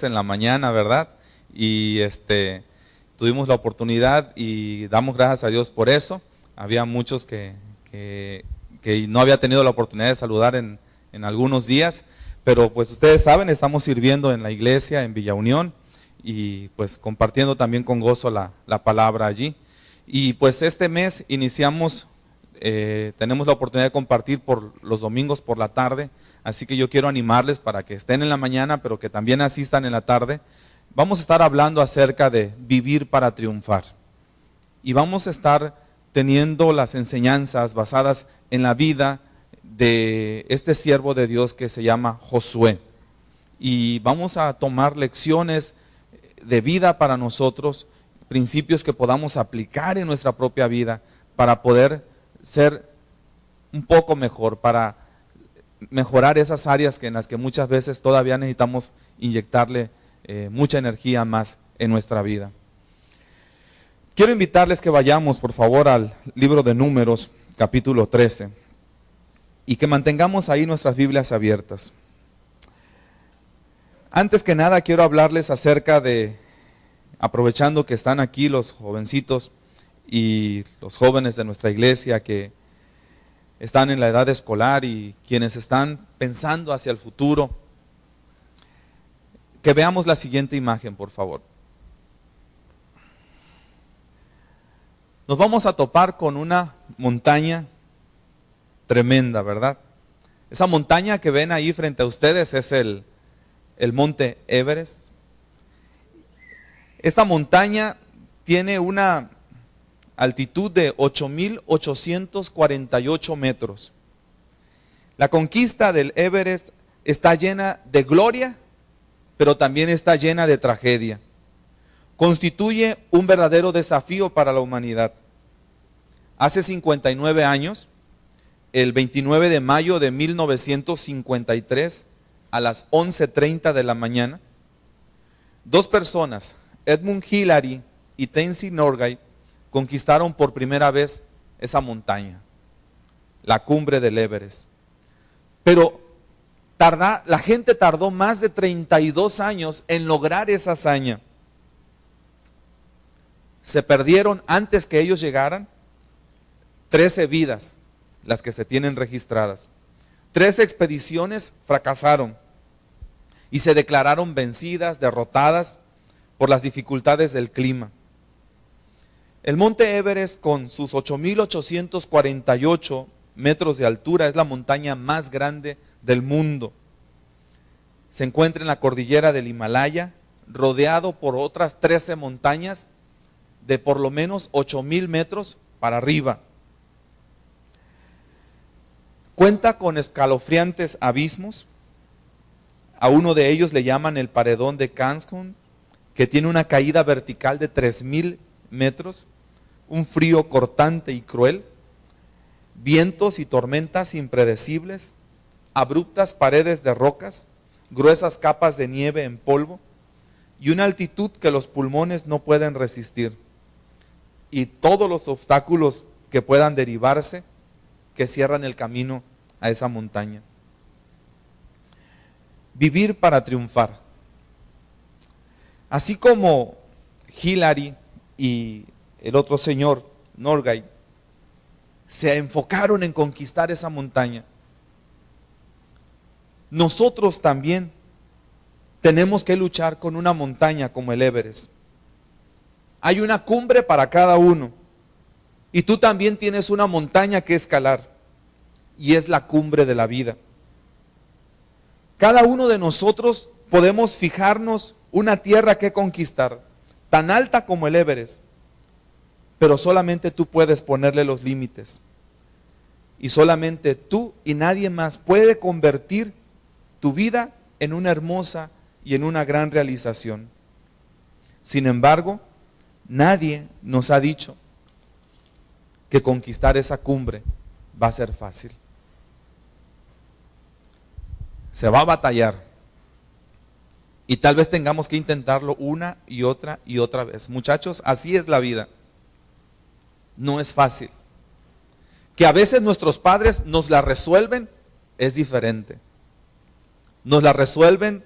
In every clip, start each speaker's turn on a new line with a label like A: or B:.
A: en la mañana, ¿verdad? Y tuvimos la oportunidad y damos gracias a Dios por eso. Había muchos que no había tenido la oportunidad de saludar en algunos días, pero pues ustedes saben, estamos sirviendo en la iglesia en Villa Unión y pues compartiendo también con gozo la palabra allí. Y pues este mes iniciamos, tenemos la oportunidad de compartir por los domingos por la tarde, así que yo quiero animarles para que estén en la mañana, pero que también asistan en la tarde. Vamos a estar hablando acerca de vivir para triunfar. Y vamos a estar teniendo las enseñanzas basadas en la vida de este siervo de Dios que se llama Josué. Y vamos a tomar lecciones de vida para nosotros, principios que podamos aplicar en nuestra propia vida para poder ser un poco mejor, para mejorar esas áreas en las que muchas veces todavía necesitamos inyectarle mucha energía más en nuestra vida. Quiero invitarles que vayamos por favor al libro de Números, capítulo 13, y que mantengamos ahí nuestras Biblias abiertas. Antes que nada quiero hablarles acerca de, aprovechando que están aquí los jovencitos y los jóvenes de nuestra iglesia que están en la edad escolar y quienes están pensando hacia el futuro, que veamos la siguiente imagen, por favor. Nos vamos a topar con una montaña tremenda, ¿verdad? Esa montaña que ven ahí frente a ustedes es el monte Everest. Esta montaña tiene una altitud de 8,848 metros. La conquista del Everest está llena de gloria, pero también está llena de tragedia. Constituye un verdadero desafío para la humanidad. Hace 59 años, el 29 de mayo de 1953, a las 11:30 de la mañana, dos personas, Edmund Hillary y Tenzing Norgay, conquistaron por primera vez esa montaña, la cumbre del Everest. Pero la gente tardó más de 32 años en lograr esa hazaña. Se perdieron antes que ellos llegaran 13 vidas, las que se tienen registradas. 13 expediciones fracasaron y se declararon vencidas, derrotadas por las dificultades del clima. El monte Everest, con sus 8,848 metros de altura, es la montaña más grande del mundo. Se encuentra en la cordillera del Himalaya, rodeado por otras 13 montañas de por lo menos 8,000 metros para arriba. Cuenta con escalofriantes abismos. A uno de ellos le llaman el paredón de Cancún, que tiene una caída vertical de 3,000 metros, un frío cortante y cruel, vientos y tormentas impredecibles, abruptas paredes de rocas, gruesas capas de nieve en polvo y una altitud que los pulmones no pueden resistir, y todos los obstáculos que puedan derivarse que cierran el camino a esa montaña. Vivir para triunfar. Así como Hillary y el otro señor, Norgay, se enfocaron en conquistar esa montaña, nosotros también tenemos que luchar con una montaña como el Everest. Hay una cumbre para cada uno y tú también tienes una montaña que escalar, y es la cumbre de la vida. Cada uno de nosotros podemos fijarnos una tierra que conquistar, tan alta como el Everest, pero solamente tú puedes ponerle los límites. Y solamente tú y nadie más puede convertir tu vida en una hermosa y en una gran realización. Sin embargo, nadie nos ha dicho que conquistar esa cumbre va a ser fácil. Se va a batallar. Y tal vez tengamos que intentarlo una y otra vez. Muchachos, así es la vida. No es fácil. Que a veces nuestros padres nos la resuelven, es diferente. Nos la resuelven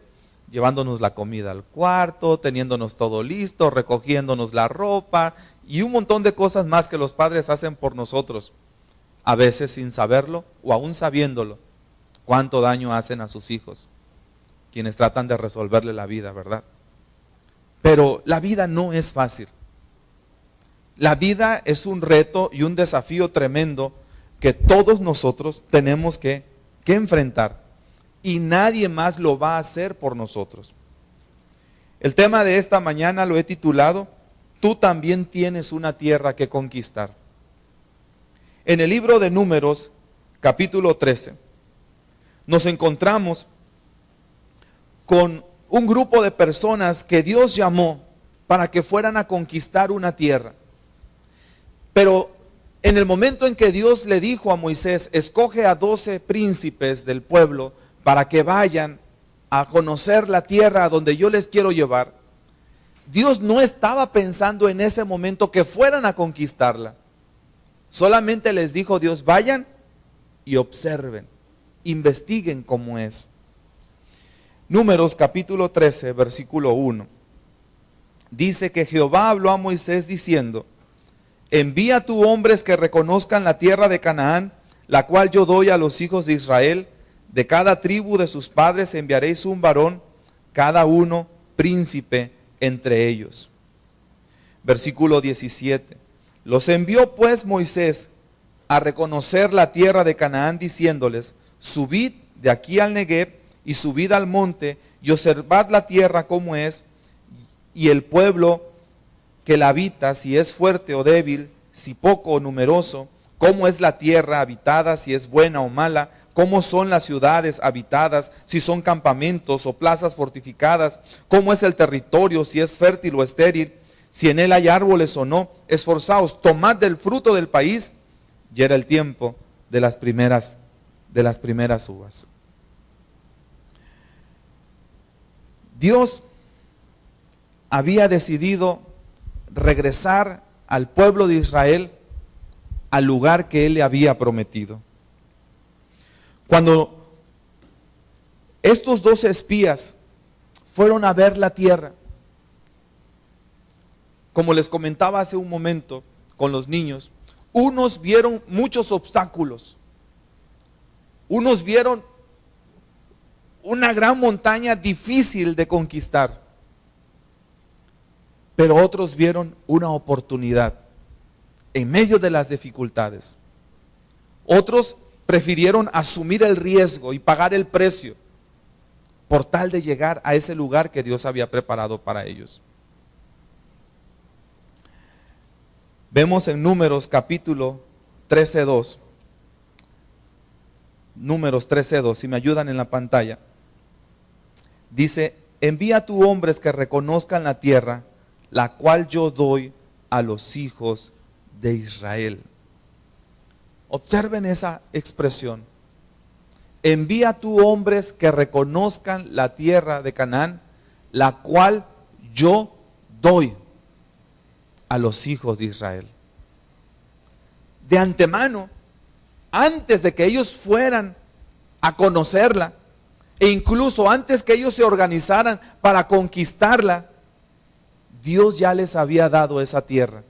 A: llevándonos la comida al cuarto, teniéndonos todo listo, recogiéndonos la ropa y un montón de cosas más que los padres hacen por nosotros, a veces sin saberlo o aún sabiéndolo, cuánto daño hacen a sus hijos, quienes tratan de resolverle la vida, ¿verdad? Pero la vida no es fácil. La vida es un reto y un desafío tremendo que todos nosotros tenemos que enfrentar. Y nadie más lo va a hacer por nosotros. El tema de esta mañana lo he titulado, Tú también tienes una tierra que conquistar. En el libro de Números, capítulo 13, nos encontramos con un grupo de personas que Dios llamó para que fueran a conquistar una tierra. Pero en el momento en que Dios le dijo a Moisés, escoge a 12 príncipes del pueblo para que vayan a conocer la tierra a donde yo les quiero llevar, Dios no estaba pensando en ese momento que fueran a conquistarla. Solamente les dijo Dios, vayan y observen, investiguen cómo es. Números capítulo 13, versículo 1. Dice que Jehová habló a Moisés diciendo, envía tú hombres que reconozcan la tierra de Canaán, la cual yo doy a los hijos de Israel. De cada tribu de sus padres enviaréis un varón, cada uno príncipe entre ellos. Versículo 17. Los envió pues Moisés a reconocer la tierra de Canaán, diciéndoles, subid de aquí al Negueb y subid al monte y observad la tierra como es, y el pueblo que la habita, si es fuerte o débil, si poco o numeroso, cómo es la tierra habitada, si es buena o mala, cómo son las ciudades habitadas, si son campamentos o plazas fortificadas, cómo es el territorio, si es fértil o estéril, si en él hay árboles o no. Esforzaos, tomad del fruto del país. Y era el tiempo de las primeras uvas. Dios había decidido regresar al pueblo de Israel al lugar que Él le había prometido. Cuando estos 12 espías fueron a ver la tierra, como les comentaba hace un momento con los niños, unos vieron muchos obstáculos, unos vieron una gran montaña difícil de conquistar, pero otros vieron una oportunidad en medio de las dificultades. Otros prefirieron asumir el riesgo y pagar el precio por tal de llegar a ese lugar que Dios había preparado para ellos. Vemos en Números capítulo 13:2. Números 13:2, si me ayudan en la pantalla. Dice, envía tú hombres que reconozcan la tierra, la cual yo doy a los hijos de Israel. Observen esa expresión. Envía tú hombres que reconozcan la tierra de Canaán, la cual yo doy a los hijos de Israel. De antemano, antes de que ellos fueran a conocerla, e incluso antes que ellos se organizaran para conquistarla, Dios ya les había dado esa tierra.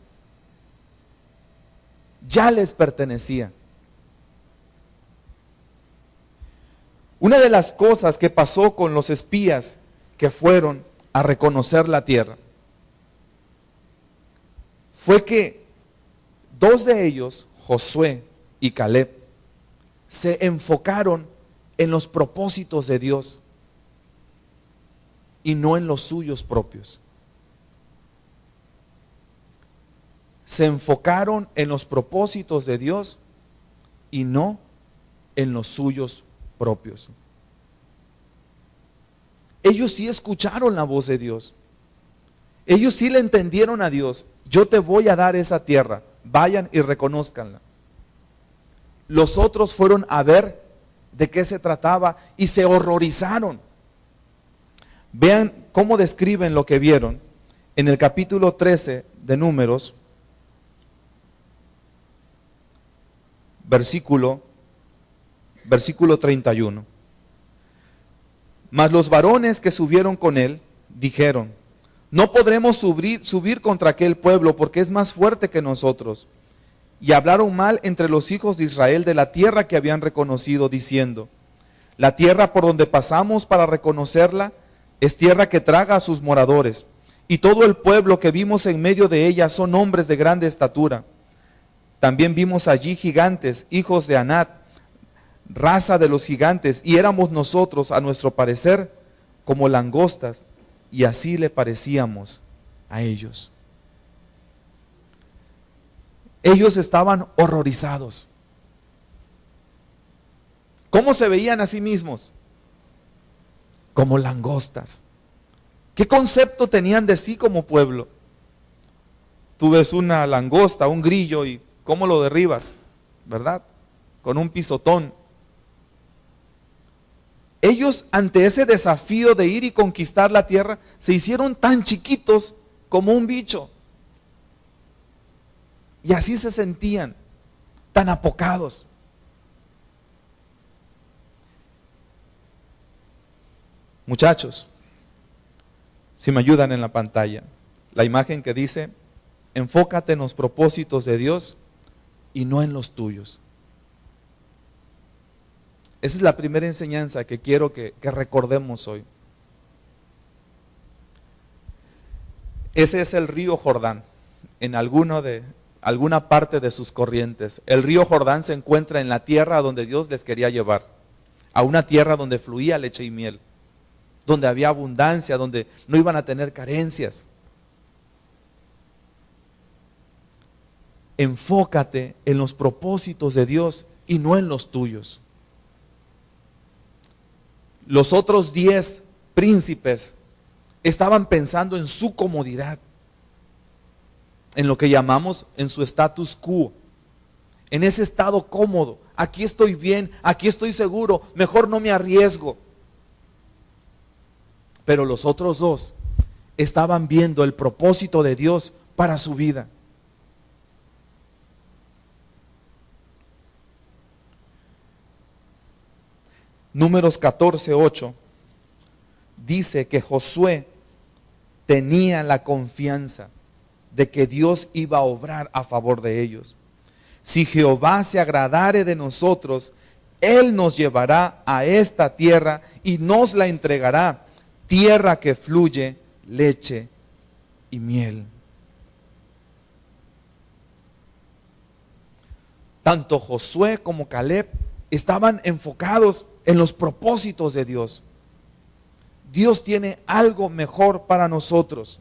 A: Ya les pertenecía. Una de las cosas que pasó con los espías que fueron a reconocer la tierra fue que dos de ellos, Josué y Caleb, se enfocaron en los propósitos de Dios y no en los suyos propios. Se enfocaron en los propósitos de Dios y no en los suyos propios. Ellos sí escucharon la voz de Dios. Ellos sí le entendieron a Dios. Yo te voy a dar esa tierra. Vayan y reconózcanla. Los otros fueron a ver de qué se trataba y se horrorizaron. Vean cómo describen lo que vieron en el capítulo 13 de Números, versículo 31. Mas los varones que subieron con él dijeron: no podremos subir contra aquel pueblo, porque es más fuerte que nosotros. Y hablaron mal entre los hijos de Israel de la tierra que habían reconocido, diciendo: la tierra por donde pasamos para reconocerla es tierra que traga a sus moradores, y todo el pueblo que vimos en medio de ella son hombres de grande estatura. También vimos allí gigantes, hijos de Anat, raza de los gigantes, y éramos nosotros, a nuestro parecer, como langostas, y así le parecíamos a ellos. Ellos estaban horrorizados. ¿Cómo se veían a sí mismos? Como langostas. ¿Qué concepto tenían de sí como pueblo? Tú ves una langosta, un grillo, y ¿cómo lo derribas? ¿Verdad? Con un pisotón. Ellos, ante ese desafío de ir y conquistar la tierra, se hicieron tan chiquitos como un bicho. Y así se sentían, tan apocados. Muchachos, si me ayudan en la pantalla, la imagen que dice: enfócate en los propósitos de Dios y no en los tuyos. Esa es la primera enseñanza que quiero que recordemos hoy. Ese es el río Jordán, en alguna parte de sus corrientes. El río Jordán se encuentra en la tierra a donde Dios les quería llevar, a una tierra donde fluía leche y miel, donde había abundancia, donde no iban a tener carencias. Enfócate en los propósitos de Dios y no en los tuyos. Los otros 10 príncipes estaban pensando en su comodidad, en lo que llamamos en su status quo, en ese estado cómodo. Aquí estoy bien, aquí estoy seguro, mejor no me arriesgo. Pero los otros 2 estaban viendo el propósito de Dios para su vida. Números 14:8 dice que Josué tenía la confianza de que Dios iba a obrar a favor de ellos. Si Jehová se agradare de nosotros, Él nos llevará a esta tierra y nos la entregará, tierra que fluye leche y miel. Tanto Josué como Caleb estaban enfocados en los propósitos de Dios. Dios tiene algo mejor para nosotros.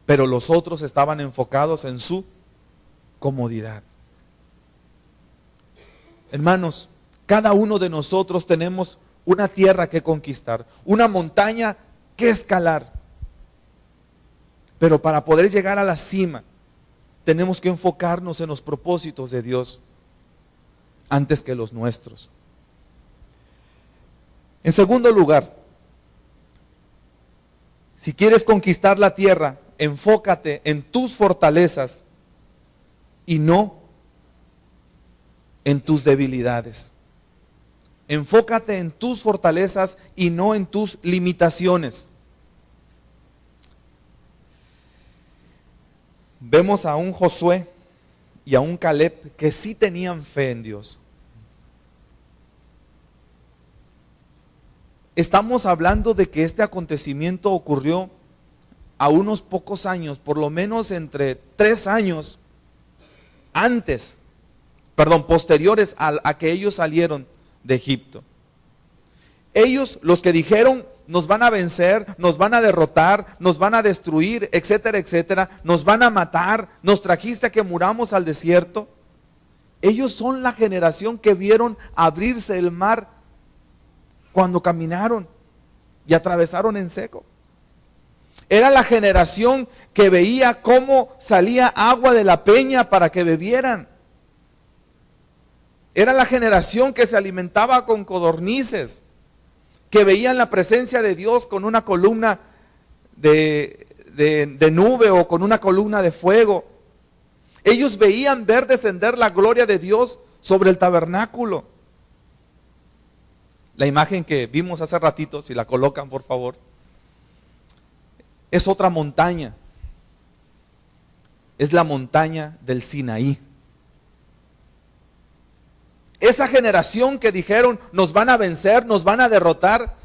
A: Pero los otros estaban enfocados en su comodidad. Hermanos, cada uno de nosotros tenemos una tierra que conquistar, una montaña que escalar. Pero para poder llegar a la cima, tenemos que enfocarnos en los propósitos de Dios antes que los nuestros. En segundo lugar, si quieres conquistar la tierra, enfócate en tus fortalezas y no en tus debilidades. Enfócate en tus fortalezas y no en tus limitaciones. Vemos a un Josué y a un Caleb que sí tenían fe en Dios. Estamos hablando de que este acontecimiento ocurrió a unos pocos años, por lo menos entre 3 años posteriores a que ellos salieron de Egipto. Ellos, los que dijeron: nos van a vencer, nos van a derrotar, nos van a destruir, etcétera, etcétera, nos van a matar, nos trajiste a que muramos al desierto. Ellos son la generación que vieron abrirse el mar cuando caminaron y atravesaron en seco. Era la generación que veía cómo salía agua de la peña para que bebieran. Era la generación que se alimentaba con codornices, que veían la presencia de Dios con una columna de nube o con una columna de fuego. Ellos veían ver descender la gloria de Dios sobre el tabernáculo. La imagen que vimos hace ratito, si la colocan por favor, es otra montaña. Es la montaña del Sinaí. Esa generación que dijeron nos van a vencer, nos van a derrotar,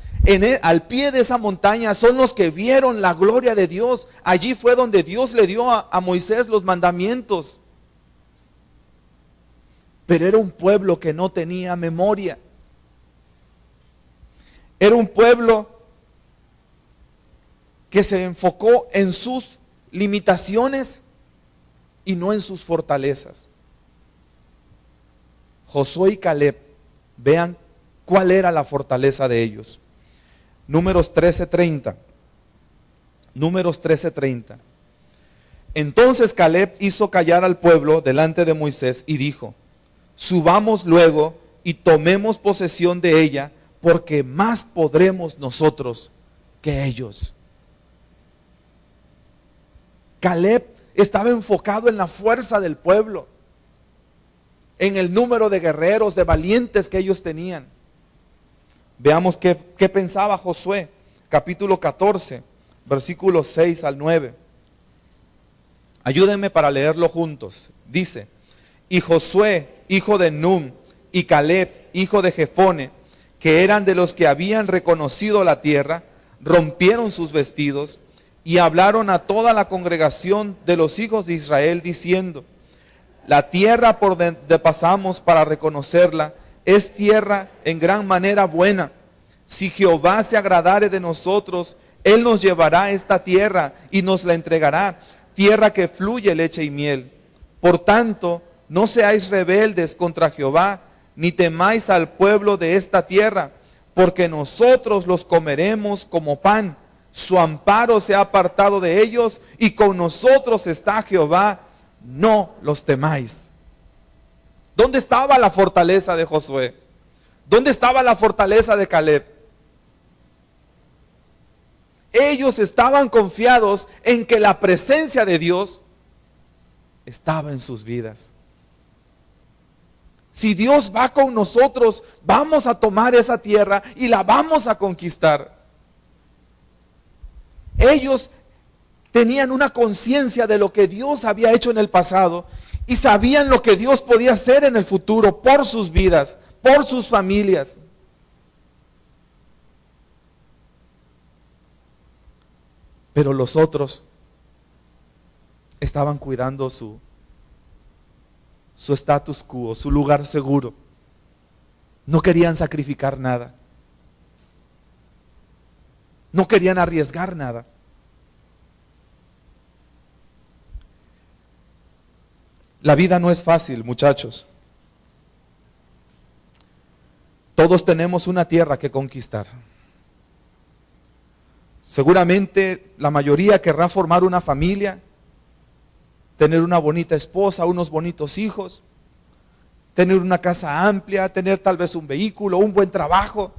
A: al pie de esa montaña son los que vieron la gloria de Dios. Allí fue donde Dios le dio a Moisés los mandamientos. Pero era un pueblo que no tenía memoria. Era un pueblo que se enfocó en sus limitaciones y no en sus fortalezas. Josué y Caleb, vean cuál era la fortaleza de ellos. Números 13:30. Números 13:30. Entonces Caleb hizo callar al pueblo delante de Moisés y dijo: subamos luego y tomemos posesión de ella, porque más podremos nosotros que ellos. Caleb estaba enfocado en la fuerza del pueblo, en el número de guerreros, de valientes que ellos tenían. Veamos qué pensaba Josué, capítulo 14, versículos 6 al 9. Ayúdenme para leerlo juntos. Dice: y Josué, hijo de Nun, y Caleb, hijo de Jefone, que eran de los que habían reconocido la tierra, rompieron sus vestidos y hablaron a toda la congregación de los hijos de Israel, diciendo: la tierra por donde pasamos para reconocerla es tierra en gran manera buena. Si Jehová se agradare de nosotros, Él nos llevará a esta tierra y nos la entregará, tierra que fluye leche y miel. Por tanto, no seáis rebeldes contra Jehová, ni temáis al pueblo de esta tierra, porque nosotros los comeremos como pan. Su amparo se ha apartado de ellos, y con nosotros está Jehová. No los temáis. ¿Dónde estaba la fortaleza de Josué? ¿Dónde estaba la fortaleza de Caleb? Ellos estaban confiados en que la presencia de Dios estaba en sus vidas. Si Dios va con nosotros, vamos a tomar esa tierra y la vamos a conquistar. Ellos tenían una conciencia de lo que Dios había hecho en el pasado y sabían lo que Dios podía hacer en el futuro por sus vidas, por sus familias. Pero los otros estaban cuidando su status quo, su lugar seguro. No querían sacrificar nada. No querían arriesgar nada. La vida no es fácil, muchachos. Todos tenemos una tierra que conquistar. Seguramente la mayoría querrá formar una familia, tener una bonita esposa, unos bonitos hijos, tener una casa amplia, tener tal vez un vehículo, un buen trabajo,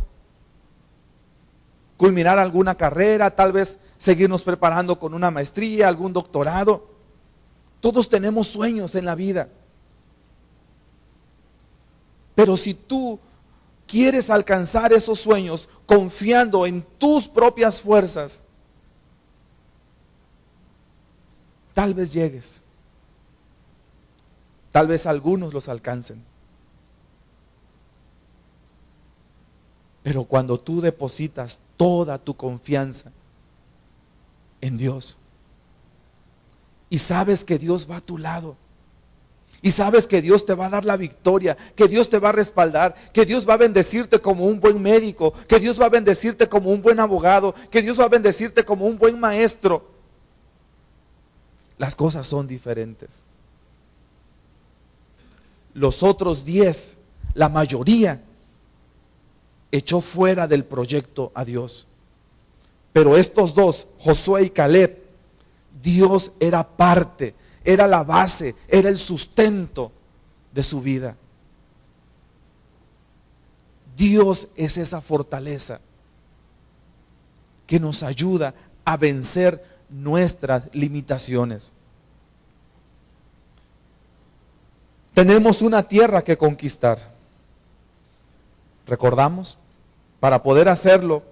A: culminar alguna carrera, tal vez seguirnos preparando con una maestría, algún doctorado. Todos tenemos sueños en la vida. Pero si tú quieres alcanzar esos sueños confiando en tus propias fuerzas, tal vez llegues. Tal vez algunos los alcancen. Pero cuando tú depositas toda tu confianza en Dios y sabes que Dios va a tu lado y sabes que Dios te va a dar la victoria, que Dios te va a respaldar, que Dios va a bendecirte como un buen médico, que Dios va a bendecirte como un buen abogado, que Dios va a bendecirte como un buen maestro, las cosas son diferentes. Los otros 10, la mayoría, echó fuera del proyecto a Dios. Pero estos dos, Josué y Caleb, Dios era parte, era la base, era el sustento de su vida. Dios es esa fortaleza que nos ayuda a vencer nuestras limitaciones. Tenemos una tierra que conquistar. ¿Recordamos? para poder hacerlo,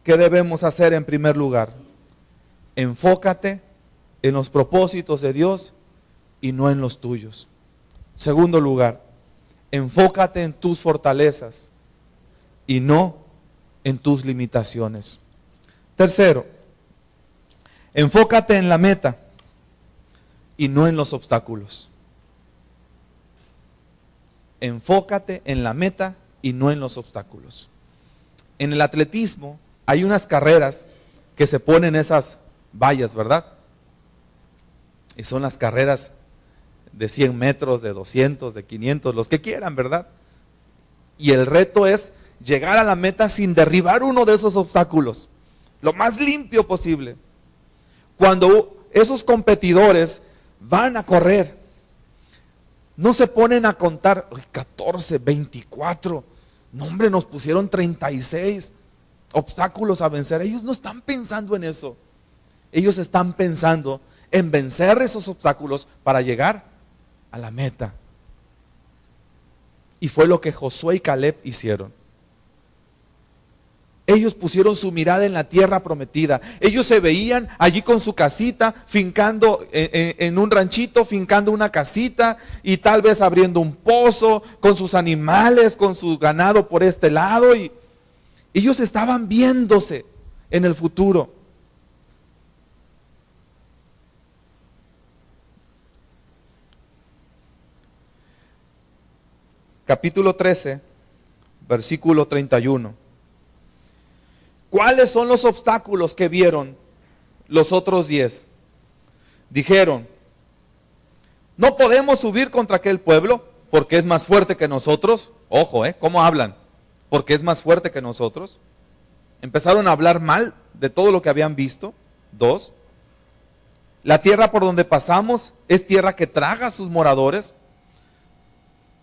A: ¿qué debemos hacer en primer lugar? Enfócate en los propósitos de Dios y no en los tuyos. Segundo lugar, enfócate en tus fortalezas y no en tus limitaciones. Tercero, enfócate en la meta y no en los obstáculos. Enfócate en la meta y no en los obstáculos. En el atletismo hay unas carreras que se ponen esas vallas, ¿verdad? Y son las carreras de 100 metros, de 200, de 500, los que quieran, ¿verdad? Y el reto es llegar a la meta sin derribar uno de esos obstáculos, lo más limpio posible. Cuando esos competidores van a correr, no se ponen a contar, 14, 24, no hombre, nos pusieron 36 obstáculos a vencer. Ellos no están pensando en eso. Ellos están pensando en vencer esos obstáculos para llegar a la meta. Y fue lo que Josué y Caleb hicieron. Ellos pusieron su mirada en la tierra prometida. Ellos se veían allí con su casita, fincando en un ranchito, fincando una casita y tal vez abriendo un pozo con sus animales, con su ganado por este lado. Y ellos estaban viéndose en el futuro. Capítulo 13, versículo 31. ¿Cuáles son los obstáculos que vieron los otros 10? Dijeron, no podemos subir contra aquel pueblo porque es más fuerte que nosotros. Ojo, ¿cómo hablan? Porque es más fuerte que nosotros. Empezaron a hablar mal de todo lo que habían visto. 2, la tierra por donde pasamos es tierra que traga a sus moradores.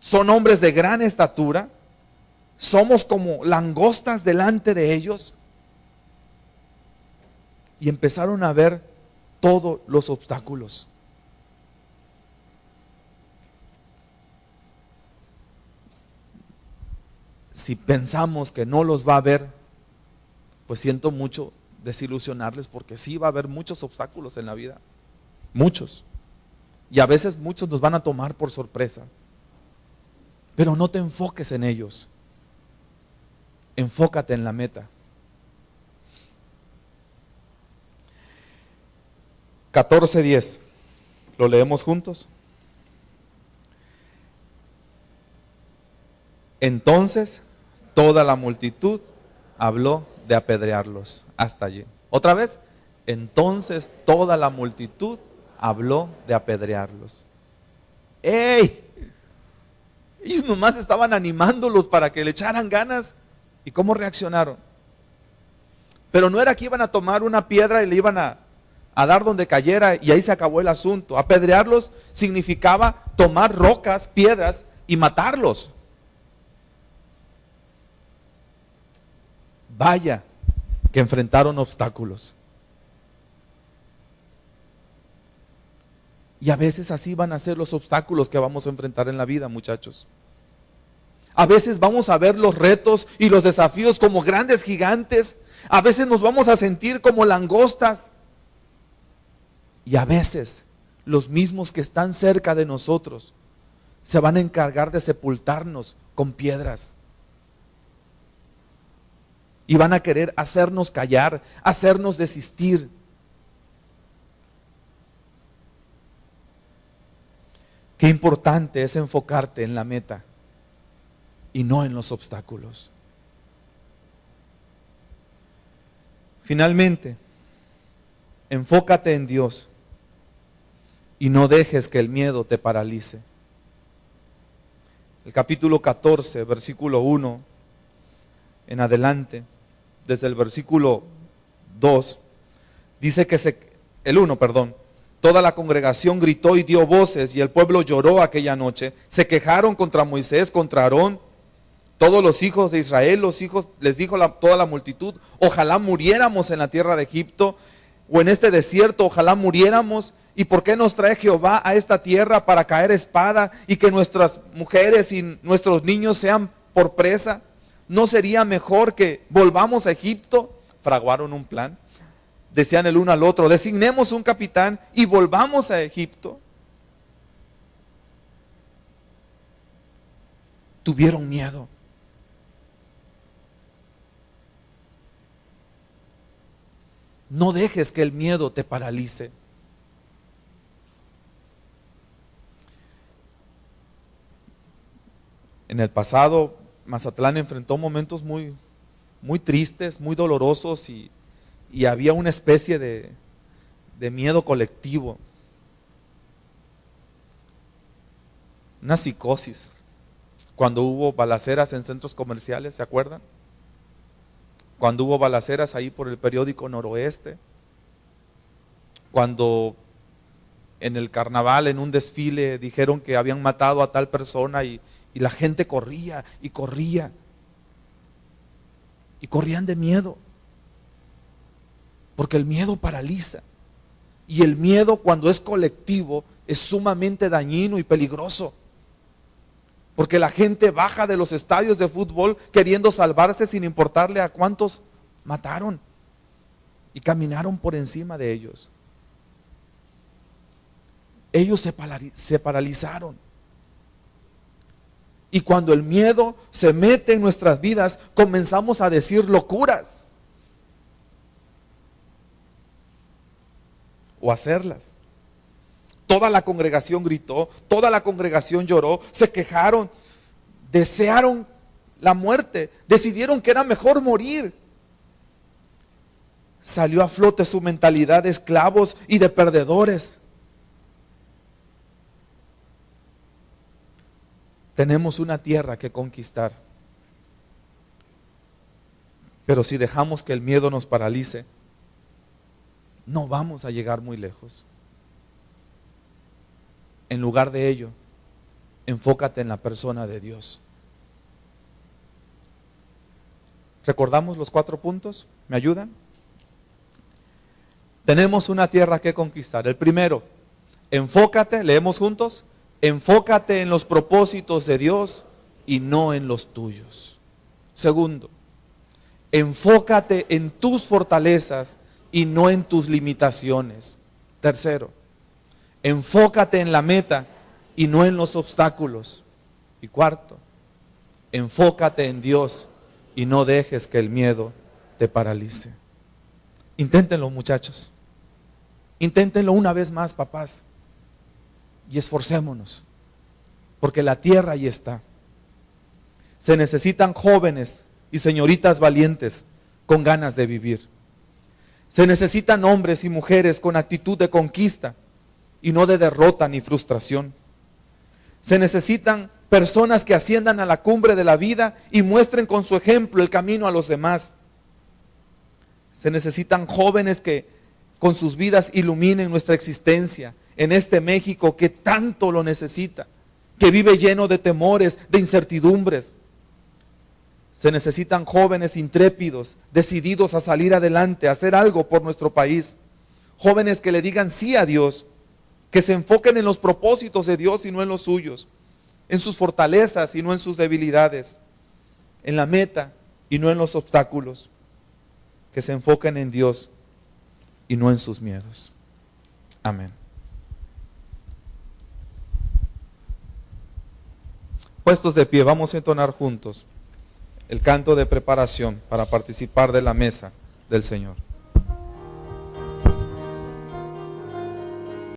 A: Son hombres de gran estatura. Somos como langostas delante de ellos. Y empezaron a ver todos los obstáculos. Si pensamos que no los va a ver, pues siento mucho desilusionarles, porque sí va a haber muchos obstáculos en la vida. Muchos. Y a veces muchos nos van a tomar por sorpresa. Pero no te enfoques en ellos. Enfócate en la meta. 14:10. ¿Lo leemos juntos? Entonces toda la multitud habló de apedrearlos. Hasta allí. ¿Otra vez? Entonces toda la multitud habló de apedrearlos. ¡Ey! Ellos nomás estaban animándolos para que le echaran ganas. ¿Y cómo reaccionaron? Pero no era que iban a tomar una piedra y le iban a dar donde cayera y ahí se acabó el asunto. Apedrearlos significaba tomar rocas, piedras y matarlos. Vaya que enfrentaron obstáculos. Y a veces así van a ser los obstáculos que vamos a enfrentar en la vida, muchachos. A veces vamos a ver los retos y los desafíos como grandes gigantes. A veces nos vamos a sentir como langostas. Y a veces los mismos que están cerca de nosotros se van a encargar de sepultarnos con piedras. Y van a querer hacernos callar, hacernos desistir. Qué importante es enfocarte en la meta y no en los obstáculos. Finalmente, enfócate en Dios y no dejes que el miedo te paralice. El capítulo 14, versículo 1 en adelante, desde el versículo 2, dice que el 1, perdón. Toda la congregación gritó y dio voces, y el pueblo lloró aquella noche. Se quejaron contra Moisés, contra Aarón. Todos los hijos de Israel, les dijo toda la multitud, ojalá muriéramos en la tierra de Egipto, o en este desierto, ojalá muriéramos. ¿Y por qué nos trae Jehová a esta tierra para caer espada y que nuestras mujeres y nuestros niños sean por presa? ¿No sería mejor que volvamos a Egipto? Fraguaron un plan. Decían el uno al otro, designemos un capitán y volvamos a Egipto. Tuvieron miedo. No dejes que el miedo te paralice. En el pasado, Mazatlán enfrentó momentos muy tristes, muy dolorosos y había una especie de miedo colectivo. Una psicosis. Cuando hubo balaceras en centros comerciales, ¿se acuerdan? Cuando hubo balaceras ahí por el periódico Noroeste. Cuando en el carnaval, en un desfile, dijeron que habían matado a tal persona y la gente corría y corría. Y corrían de miedo. Porque el miedo paraliza. Y el miedo, cuando es colectivo, es sumamente dañino y peligroso. Porque la gente baja de los estadios de fútbol queriendo salvarse sin importarle a cuántos mataron. Y caminaron por encima de ellos. Ellos se paralizaron. Y cuando el miedo se mete en nuestras vidas, comenzamos a decir locuras. O hacerlas. Toda la congregación gritó, toda la congregación lloró, se quejaron, desearon la muerte, decidieron que era mejor morir. Salió a flote su mentalidad de esclavos y de perdedores. Tenemos una tierra que conquistar. Pero si dejamos que el miedo nos paralice, no vamos a llegar muy lejos. En lugar de ello, enfócate en la persona de Dios. ¿Recordamos los 4 puntos? ¿Me ayudan? Tenemos una tierra que conquistar. El primero, enfócate, leemos juntos, enfócate en los propósitos de Dios y no en los tuyos. Segundo, enfócate en tus fortalezas y no en tus limitaciones. Tercero, enfócate en la meta y no en los obstáculos. Y cuarto, enfócate en Dios y no dejes que el miedo te paralice. Inténtenlo, muchachos. Inténtenlo una vez más, papás. Y esforcémonos, porque la tierra ahí está. Se necesitan jóvenes y señoritas valientes con ganas de vivir. Se necesitan hombres y mujeres con actitud de conquista y no de derrota ni frustración. Se necesitan personas que asciendan a la cumbre de la vida y muestren con su ejemplo el camino a los demás. Se necesitan jóvenes que con sus vidas iluminen nuestra existencia en este México que tanto lo necesita, que vive lleno de temores, de incertidumbres. Se necesitan jóvenes intrépidos, decididos a salir adelante, a hacer algo por nuestro país. Jóvenes que le digan sí a Dios, que se enfoquen en los propósitos de Dios y no en los suyos, en sus fortalezas y no en sus debilidades, en la meta y no en los obstáculos, que se enfoquen en Dios y no en sus miedos. Amén. Puestos de pie, vamos a entonar juntos el canto de preparación para participar de la mesa del Señor.